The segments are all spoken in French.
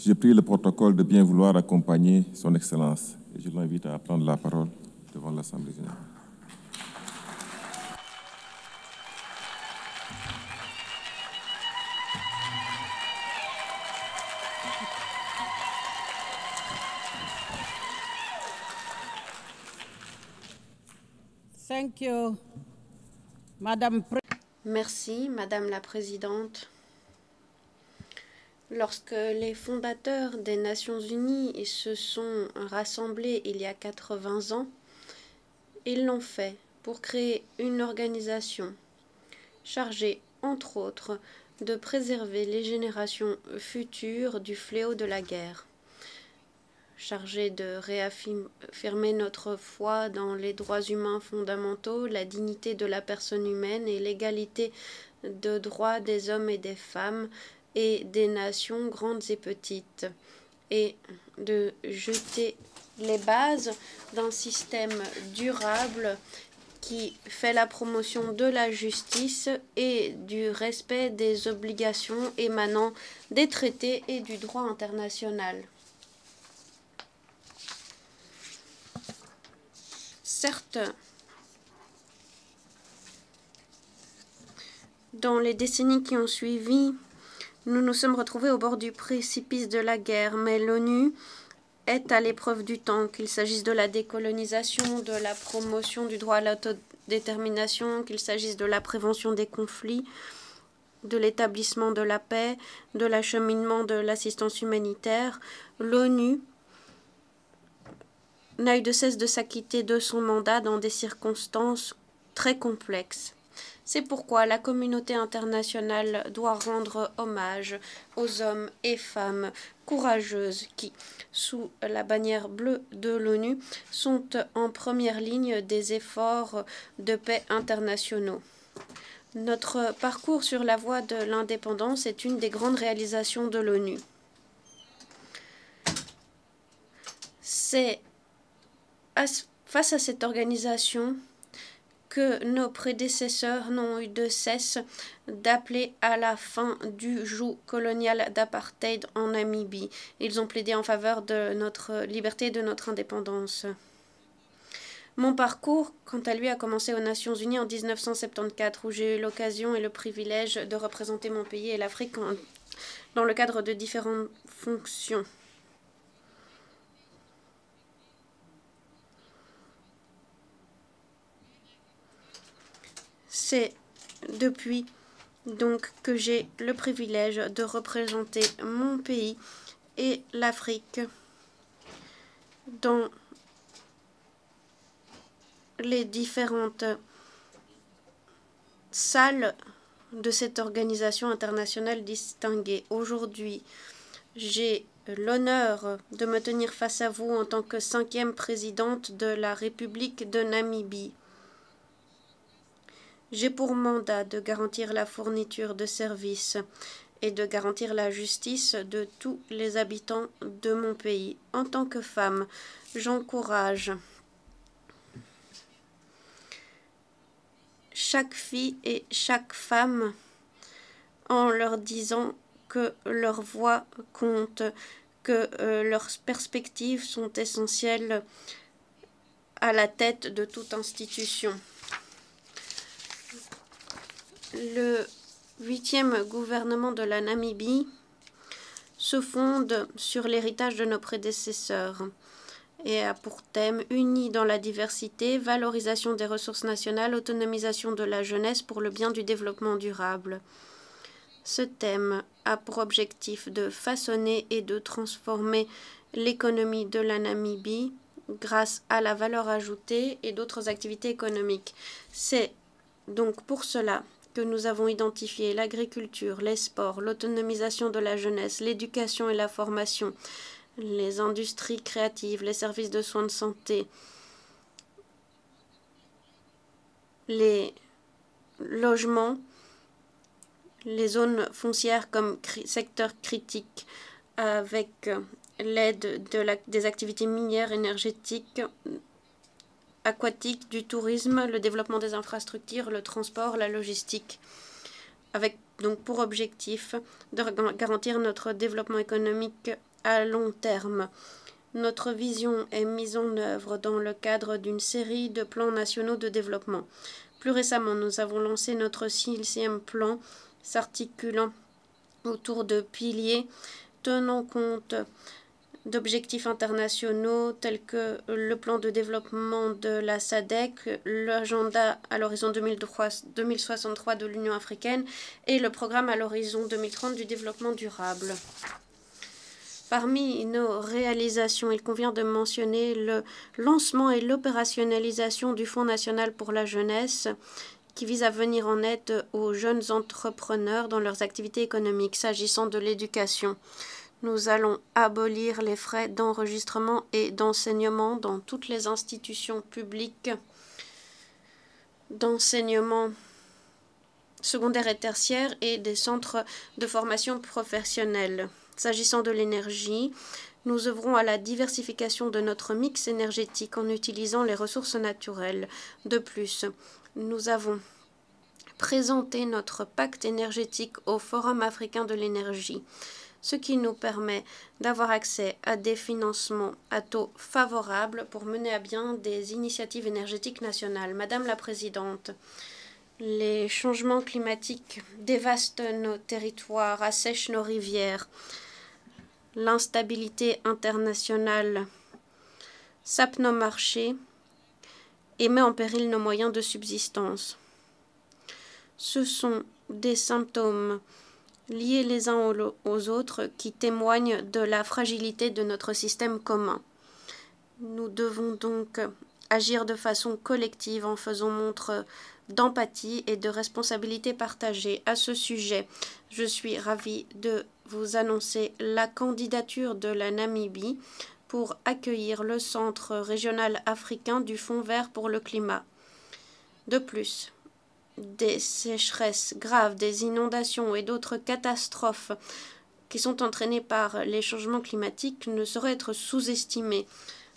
J'ai pris le protocole de bien vouloir accompagner son Excellence et je l'invite à prendre la parole devant l'Assemblée générale. Thank you, Madame. Merci, Madame la Présidente. Lorsque les fondateurs des Nations Unies se sont rassemblés il y a 80 ans, ils l'ont fait pour créer une organisation chargée, entre autres, de préserver les générations futures du fléau de la guerre, chargée de réaffirmer notre foi dans les droits humains fondamentaux, la dignité de la personne humaine et l'égalité de droits des hommes et des femmes et des nations grandes et petites, et de jeter les bases d'un système durable qui fait la promotion de la justice et du respect des obligations émanant des traités et du droit international. Certes, dans les décennies qui ont suivi, nous nous sommes retrouvés au bord du précipice de la guerre, mais l'ONU est à l'épreuve du temps, qu'il s'agisse de la décolonisation, de la promotion du droit à l'autodétermination, qu'il s'agisse de la prévention des conflits, de l'établissement de la paix, de l'acheminement de l'assistance humanitaire. L'ONU n'a eu de cesse de s'acquitter de son mandat dans des circonstances très complexes. C'est pourquoi la communauté internationale doit rendre hommage aux hommes et femmes courageuses qui, sous la bannière bleue de l'ONU, sont en première ligne des efforts de paix internationaux. Notre parcours sur la voie de l'indépendance est une des grandes réalisations de l'ONU. C'est face à cette organisation que nos prédécesseurs n'ont eu de cesse d'appeler à la fin du joug colonial d'apartheid en Namibie. Ils ont plaidé en faveur de notre liberté et de notre indépendance. Mon parcours, quant à lui, a commencé aux Nations Unies en 1974, où j'ai eu l'occasion et le privilège de représenter mon pays et l'Afrique dans le cadre de différentes fonctions. C'est depuis donc que j'ai le privilège de représenter mon pays et l'Afrique dans les différentes salles de cette organisation internationale distinguée. Aujourd'hui, j'ai l'honneur de me tenir face à vous en tant que 5e présidente de la République de Namibie. J'ai pour mandat de garantir la fourniture de services et de garantir la justice de tous les habitants de mon pays. En tant que femme, j'encourage chaque fille et chaque femme en leur disant que leur voix compte, que leurs perspectives sont essentielles à la tête de toute institution. Le 8e gouvernement de la Namibie se fonde sur l'héritage de nos prédécesseurs et a pour thème « Unis dans la diversité, valorisation des ressources nationales, autonomisation de la jeunesse pour le bien du développement durable ». Ce thème a pour objectif de façonner et de transformer l'économie de la Namibie grâce à la valeur ajoutée et d'autres activités économiques. C'est donc pour cela que nous avons identifié l'agriculture, les sports, l'autonomisation de la jeunesse, l'éducation et la formation, les industries créatives, les services de soins de santé, les logements, les zones foncières comme secteur critique avec l'aide des activités minières, énergétiques, aquatique, du tourisme, le développement des infrastructures, le transport, la logistique, avec donc pour objectif de garantir notre développement économique à long terme. Notre vision est mise en œuvre dans le cadre d'une série de plans nationaux de développement. Plus récemment, nous avons lancé notre 6e plan s'articulant autour de piliers tenant compte d'objectifs internationaux tels que le plan de développement de la SADC, l'agenda à l'horizon 2063 de l'Union africaine et le programme à l'horizon 2030 du développement durable. Parmi nos réalisations, il convient de mentionner le lancement et l'opérationnalisation du Fonds national pour la jeunesse qui vise à venir en aide aux jeunes entrepreneurs dans leurs activités économiques. S'agissant de l'éducation, nous allons abolir les frais d'enregistrement et d'enseignement dans toutes les institutions publiques d'enseignement secondaire et tertiaire et des centres de formation professionnelle. S'agissant de l'énergie, nous œuvrons à la diversification de notre mix énergétique en utilisant les ressources naturelles. De plus, nous avons présenté notre pacte énergétique au Forum africain de l'énergie, ce qui nous permet d'avoir accès à des financements à taux favorables pour mener à bien des initiatives énergétiques nationales. Madame la Présidente, les changements climatiques dévastent nos territoires, assèchent nos rivières. L'instabilité internationale sape nos marchés et met en péril nos moyens de subsistance. Ce sont des symptômes liés les uns aux autres qui témoignent de la fragilité de notre système commun. Nous devons donc agir de façon collective en faisant montre d'empathie et de responsabilité partagée. À ce sujet, je suis ravie de vous annoncer la candidature de la Namibie pour accueillir le Centre régional africain du Fonds vert pour le climat. De plus, des sécheresses graves, des inondations et d'autres catastrophes qui sont entraînées par les changements climatiques ne sauraient être sous-estimées.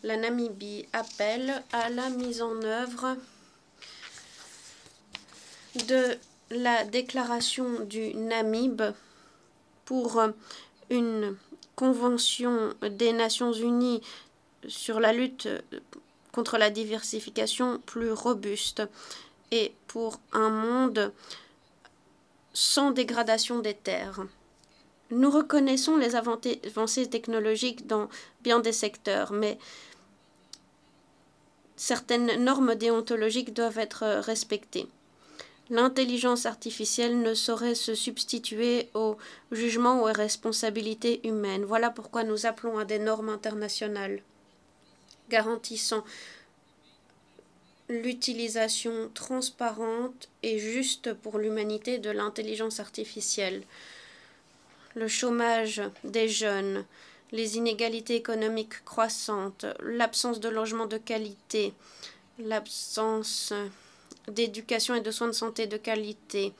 La Namibie appelle à la mise en œuvre de la déclaration du Namib pour une convention des Nations Unies sur la lutte contre la diversification plus robuste et pour un monde sans dégradation des terres. Nous reconnaissons les avancées technologiques dans bien des secteurs, mais certaines normes déontologiques doivent être respectées. L'intelligence artificielle ne saurait se substituer au jugement ou aux responsabilités humaines. Voilà pourquoi nous appelons à des normes internationales garantissant l'utilisation transparente et juste pour l'humanité de l'intelligence artificielle. Le chômage des jeunes, les inégalités économiques croissantes, l'absence de logement de qualité, l'absence d'éducation et de soins de santé de qualité,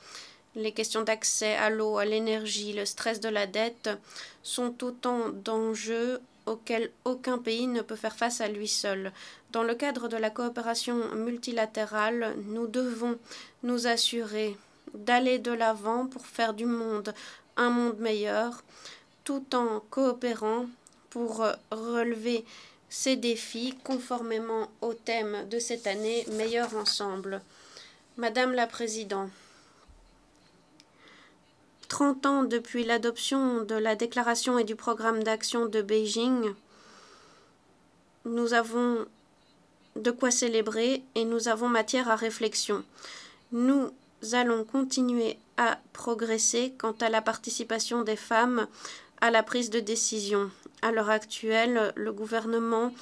les questions d'accès à l'eau, à l'énergie, le stress de la dette sont autant d'enjeux auxquels aucun pays ne peut faire face à lui seul. Dans le cadre de la coopération multilatérale, nous devons nous assurer d'aller de l'avant pour faire du monde un monde meilleur, tout en coopérant pour relever ces défis conformément au thème de cette année « Meilleur ensemble ». Madame la Présidente, 30 ans depuis l'adoption de la déclaration et du programme d'action de Beijing, nous avons de quoi célébrer et nous avons matière à réflexion. Nous allons continuer à progresser quant à la participation des femmes à la prise de décision. À l'heure actuelle, le gouvernement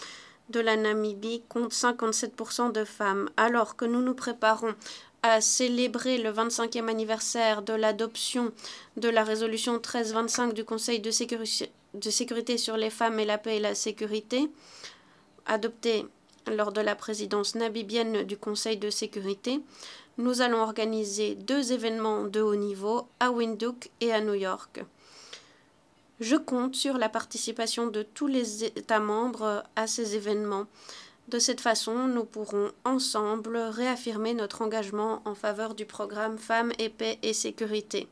de la Namibie compte 57% de femmes, alors que nous nous préparons à célébrer le 25e anniversaire de l'adoption de la résolution 1325 du Conseil de sécurité sur les femmes et la paix et la sécurité, adoptée lors de la présidence namibienne du Conseil de sécurité. Nous allons organiser 2 événements de haut niveau à Windhoek et à New York. Je compte sur la participation de tous les États membres à ces événements. De cette façon, nous pourrons ensemble réaffirmer notre engagement en faveur du programme Femmes et Paix et Sécurité.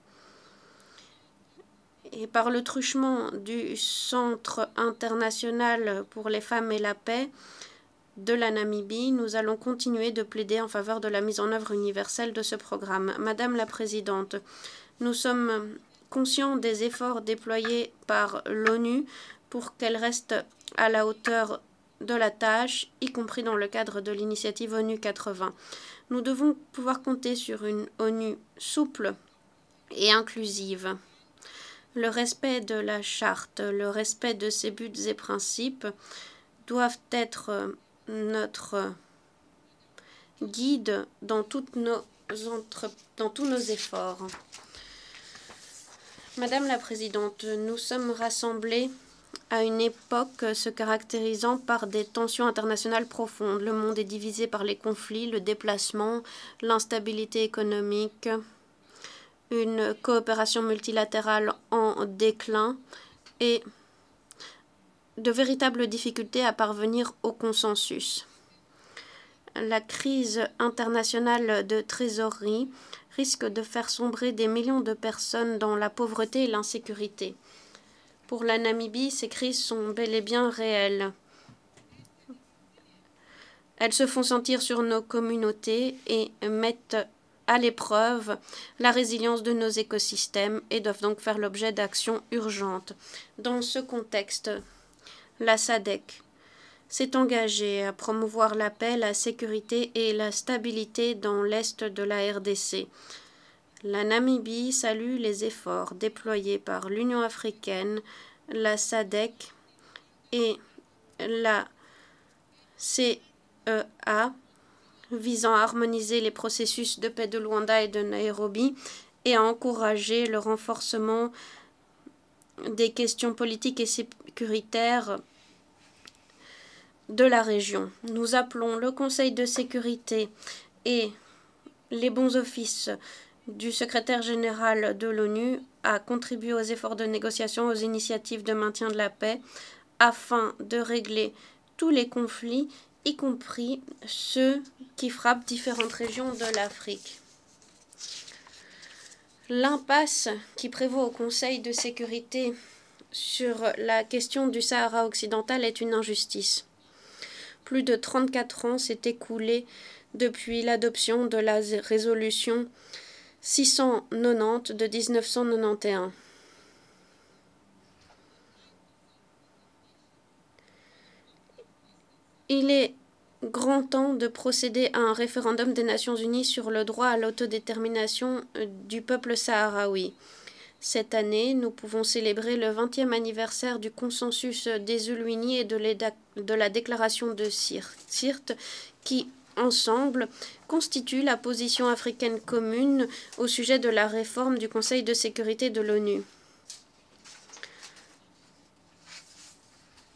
et par le truchement du Centre international pour les femmes et la paix de la Namibie, nous allons continuer de plaider en faveur de la mise en œuvre universelle de ce programme. Madame la Présidente, nous sommes conscients des efforts déployés par l'ONU pour qu'elle reste à la hauteur de la tâche, y compris dans le cadre de l'initiative ONU 80. Nous devons pouvoir compter sur une ONU souple et inclusive. Le respect de la charte, le respect de ses buts et principes doivent être notre guide dans tous nos efforts. Madame la Présidente, nous sommes rassemblés à une époque se caractérisant par des tensions internationales profondes. Le monde est divisé par les conflits, le déplacement, l'instabilité économique, une coopération multilatérale en déclin et de véritables difficultés à parvenir au consensus. La crise internationale de trésorerie risque de faire sombrer des millions de personnes dans la pauvreté et l'insécurité. Pour la Namibie, ces crises sont bel et bien réelles. Elles se font sentir sur nos communautés et mettent à l'épreuve la résilience de nos écosystèmes et doivent donc faire l'objet d'actions urgentes. Dans ce contexte, la SADC s'est engagée à promouvoir la paix, la sécurité et la stabilité dans l'est de la RDC. La Namibie salue les efforts déployés par l'Union africaine, la SADC et la CEA visant à harmoniser les processus de paix de Luanda et de Nairobi et à encourager le renforcement des questions politiques et sécuritaires de la région. Nous appelons le Conseil de sécurité et les bons offices du secrétaire général de l'ONU à contribuer aux efforts de négociation, aux initiatives de maintien de la paix, afin de régler tous les conflits, y compris ceux qui frappent différentes régions de l'Afrique. L'impasse qui prévaut au Conseil de sécurité sur la question du Sahara occidental est une injustice. Plus de 34 ans s'est écoulé depuis l'adoption de la résolution 690 de 1991. Il est grand temps de procéder à un référendum des Nations Unies sur le droit à l'autodétermination du peuple sahraoui. Cette année, nous pouvons célébrer le 20e anniversaire du consensus des Ulwini et de la déclaration de Sirte, qui, ensemble, constituent la position africaine commune au sujet de la réforme du Conseil de sécurité de l'ONU.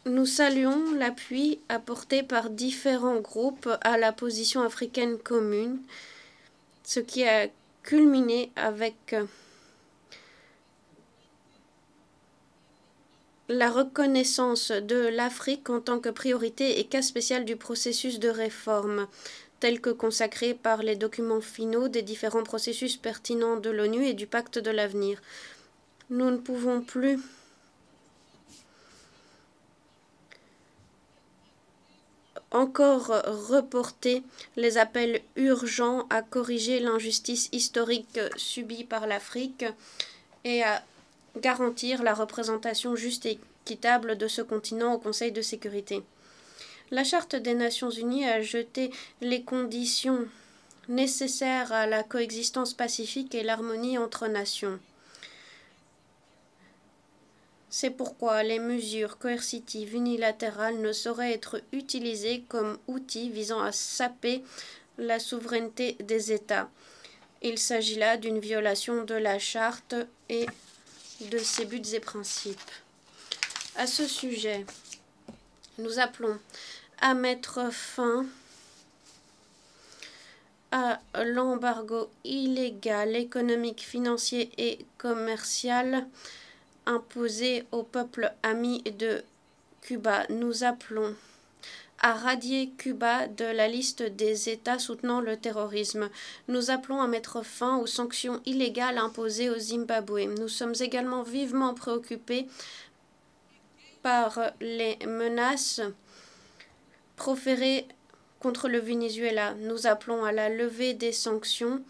Nous saluons l'appui apporté par différents groupes à la position africaine commune, ce qui a culminé avec la reconnaissance de l'Afrique en tant que priorité et cas spécial du processus de réforme, tel que consacré par les documents finaux des différents processus pertinents de l'ONU et du Pacte de l'avenir. Nous ne pouvons plus encore reporter les appels urgents à corriger l'injustice historique subie par l'Afrique et à garantir la représentation juste et équitable de ce continent au Conseil de sécurité. La Charte des Nations Unies a jeté les conditions nécessaires à la coexistence pacifique et l'harmonie entre nations. C'est pourquoi les mesures coercitives unilatérales ne sauraient être utilisées comme outils visant à saper la souveraineté des États. Il s'agit là d'une violation de la Charte et de ses buts et principes. À ce sujet, nous appelons à mettre fin à l'embargo illégal, économique, financier et commercial imposé au peuple ami de Cuba. Nous appelons à radier Cuba de la liste des États soutenant le terrorisme. Nous appelons à mettre fin aux sanctions illégales imposées au Zimbabwe. Nous sommes également vivement préoccupés par les menaces proférées contre le Venezuela. Nous appelons à la levée des sanctions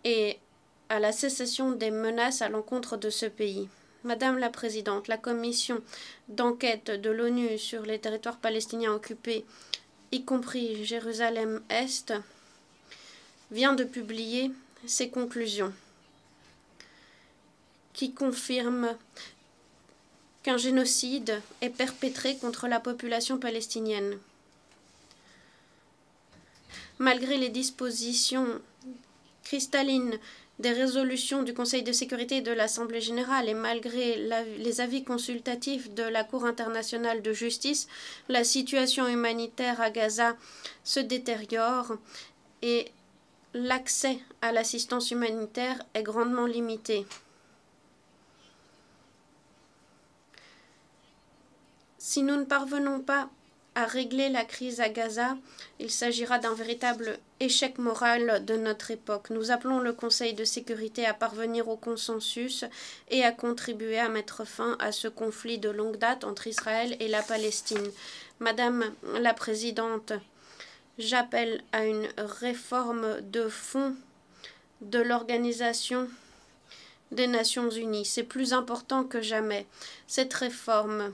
et à la cessation des menaces à l'encontre de ce pays. Madame la Présidente, la commission d'enquête de l'ONU sur les territoires palestiniens occupés, y compris Jérusalem-Est, vient de publier ses conclusions qui confirment qu'un génocide est perpétré contre la population palestinienne. Malgré les dispositions cristallines des résolutions du Conseil de sécurité et de l'Assemblée générale et malgré les avis consultatifs de la Cour internationale de justice, la situation humanitaire à Gaza se détériore et l'accès à l'assistance humanitaire est grandement limité. Si nous ne parvenons pas à régler la crise à Gaza, il s'agira d'un véritable échec moral de notre époque. Nous appelons le Conseil de sécurité à parvenir au consensus et à contribuer à mettre fin à ce conflit de longue date entre Israël et la Palestine. Madame la Présidente, j'appelle à une réforme de fond de l'Organisation des Nations Unies. C'est plus important que jamais. Cette réforme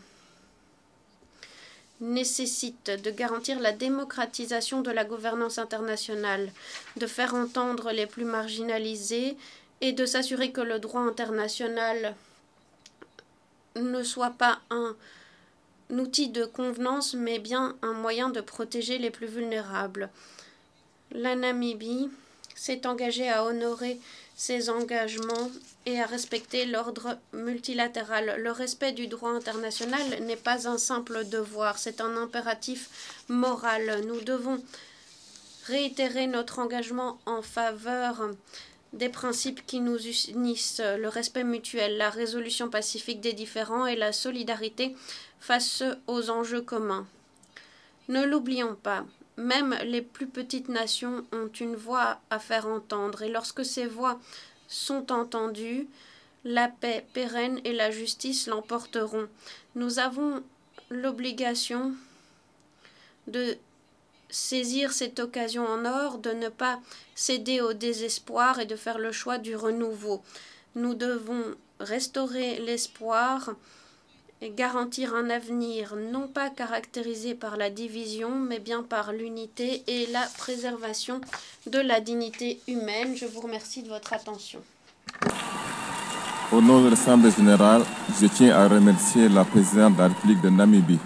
nécessite de garantir la démocratisation de la gouvernance internationale, de faire entendre les plus marginalisés et de s'assurer que le droit international ne soit pas un outil de convenance, mais bien un moyen de protéger les plus vulnérables. La Namibie s'est engagée à honorer ses engagements et à respecter l'ordre multilatéral. Le respect du droit international n'est pas un simple devoir, c'est un impératif moral. Nous devons réitérer notre engagement en faveur des principes qui nous unissent, le respect mutuel, la résolution pacifique des différends et la solidarité face aux enjeux communs. Ne l'oublions pas. Même les plus petites nations ont une voix à faire entendre et lorsque ces voix sont entendues, la paix pérenne et la justice l'emporteront. Nous avons l'obligation de saisir cette occasion en or, de ne pas céder au désespoir et de faire le choix du renouveau. Nous devons restaurer l'espoir et garantir un avenir non pas caractérisé par la division, mais bien par l'unité et la préservation de la dignité humaine. Je vous remercie de votre attention. Au nom de l'Assemblée générale, je tiens à remercier la présidente de la République de Namibie,